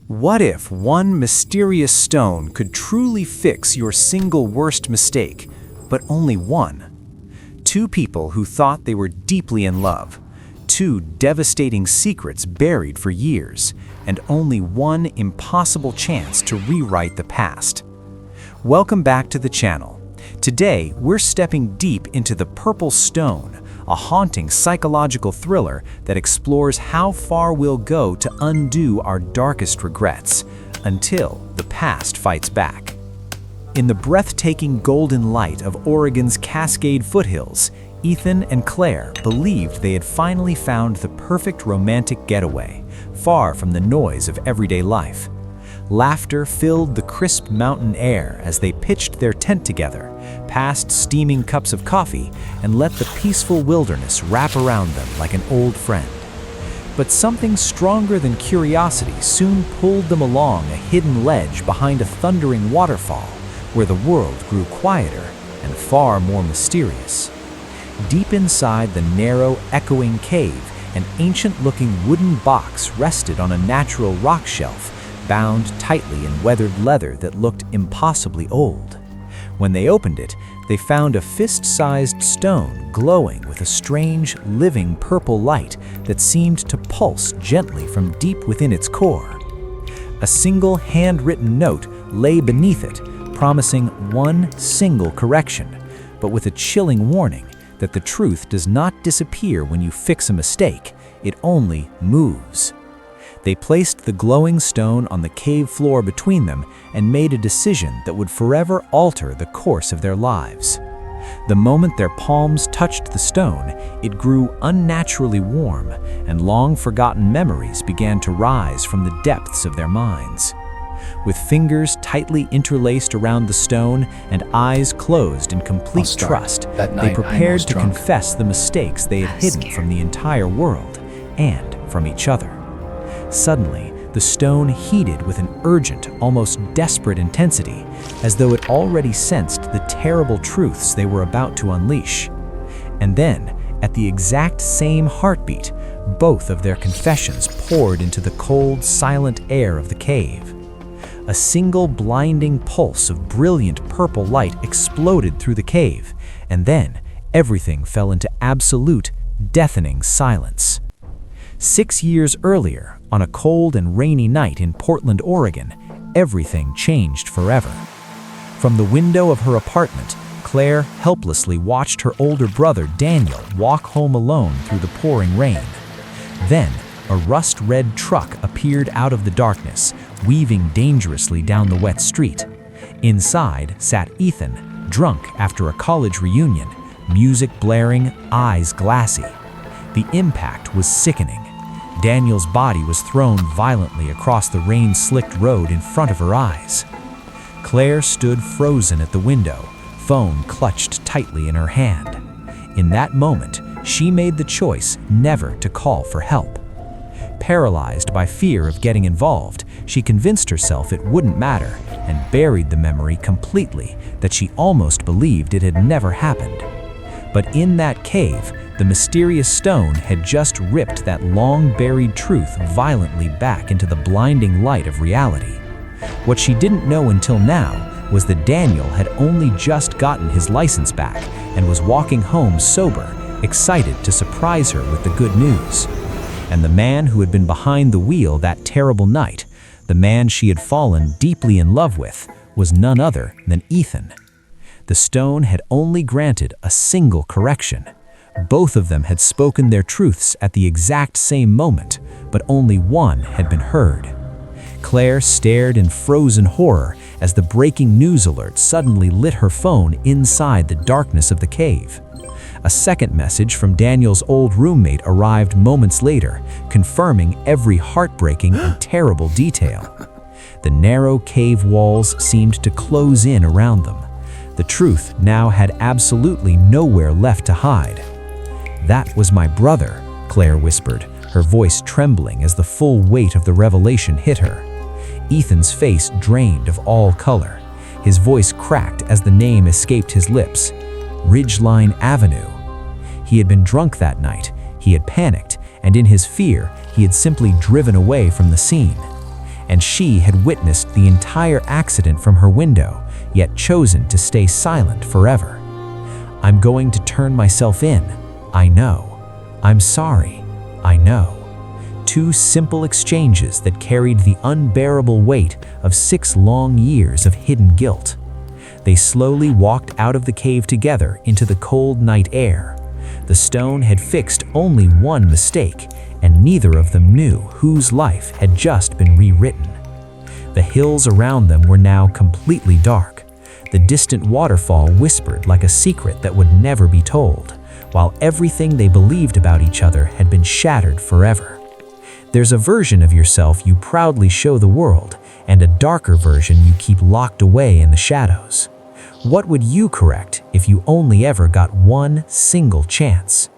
What if one mysterious stone could truly fix your single worst mistake, but only one? Two people who thought they were deeply in love, two devastating secrets buried for years, and only one impossible chance to rewrite the past. Welcome back to the channel. Today, we're stepping deep into The Purple Stone, a haunting psychological thriller that explores how far we'll go to undo our darkest regrets, until the past fights back. In the breathtaking golden light of Oregon's Cascade foothills, Ethan and Claire believed they had finally found the perfect romantic getaway, far from the noise of everyday life. Laughter filled the crisp mountain air as they pitched their tent together, passed steaming cups of coffee, and let the peaceful wilderness wrap around them like an old friend. But something stronger than curiosity soon pulled them along a hidden ledge behind a thundering waterfall, where the world grew quieter and far more mysterious. Deep inside the narrow, echoing cave, an ancient-looking wooden box rested on a natural rock shelf, bound tightly in weathered leather that looked impossibly old. When they opened it, they found a fist-sized stone glowing with a strange, living purple light that seemed to pulse gently from deep within its core. A single handwritten note lay beneath it, promising one single correction, but with a chilling warning that the truth does not disappear when you fix a mistake, it only moves. They placed the glowing stone on the cave floor between them and made a decision that would forever alter the course of their lives. The moment their palms touched the stone, it grew unnaturally warm, and long-forgotten memories began to rise from the depths of their minds. With fingers tightly interlaced around the stone and eyes closed in complete trust, they prepared to confess the mistakes they had hidden from the entire world and from each other. Suddenly, the stone heated with an urgent, almost desperate intensity, as though it already sensed the terrible truths they were about to unleash. And then, at the exact same heartbeat, both of their confessions poured into the cold, silent air of the cave. A single blinding pulse of brilliant purple light exploded through the cave, and then everything fell into absolute, deafening silence. 6 years earlier, on a cold and rainy night in Portland, Oregon, everything changed forever. From the window of her apartment, Claire helplessly watched her older brother Daniel walk home alone through the pouring rain. Then, a rust-red truck appeared out of the darkness, weaving dangerously down the wet street. Inside sat Ethan, drunk after a college reunion, music blaring, eyes glassy. The impact was sickening. Daniel's body was thrown violently across the rain-slicked road in front of her eyes. Claire stood frozen at the window, phone clutched tightly in her hand. In that moment, she made the choice never to call for help. Paralyzed by fear of getting involved, she convinced herself it wouldn't matter and buried the memory completely that she almost believed it had never happened. But in that cave, the mysterious stone had just ripped that long-buried truth violently back into the blinding light of reality. What she didn't know until now was that Daniel had only just gotten his license back and was walking home sober, excited to surprise her with the good news. And the man who had been behind the wheel that terrible night, the man she had fallen deeply in love with, was none other than Ethan. The stone had only granted a single correction. Both of them had spoken their truths at the exact same moment, but only one had been heard. Claire stared in frozen horror as the breaking news alert suddenly lit her phone inside the darkness of the cave. A second message from Daniel's old roommate arrived moments later, confirming every heartbreaking and terrible detail. The narrow cave walls seemed to close in around them. The truth now had absolutely nowhere left to hide. "That was my brother," Claire whispered, her voice trembling as the full weight of the revelation hit her. Ethan's face drained of all color. His voice cracked as the name escaped his lips. Ridgeline Avenue. He had been drunk that night, he had panicked, and in his fear, he had simply driven away from the scene. and she had witnessed the entire accident from her window, yet chosen to stay silent forever. "I'm going to turn myself in. I know. I'm sorry. I know." Two simple exchanges that carried the unbearable weight of 6 long years of hidden guilt. They slowly walked out of the cave together into the cold night air. The stone had fixed only one mistake, and neither of them knew whose life had just been rewritten. The hills around them were now completely dark. The distant waterfall whispered like a secret that would never be told, while everything they believed about each other had been shattered forever. There's a version of yourself you proudly show the world, and a darker version you keep locked away in the shadows. What would you correct if you only ever got one single chance?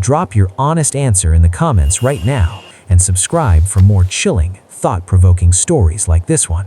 Drop your honest answer in the comments right now and subscribe for more chilling, thought-provoking stories like this one.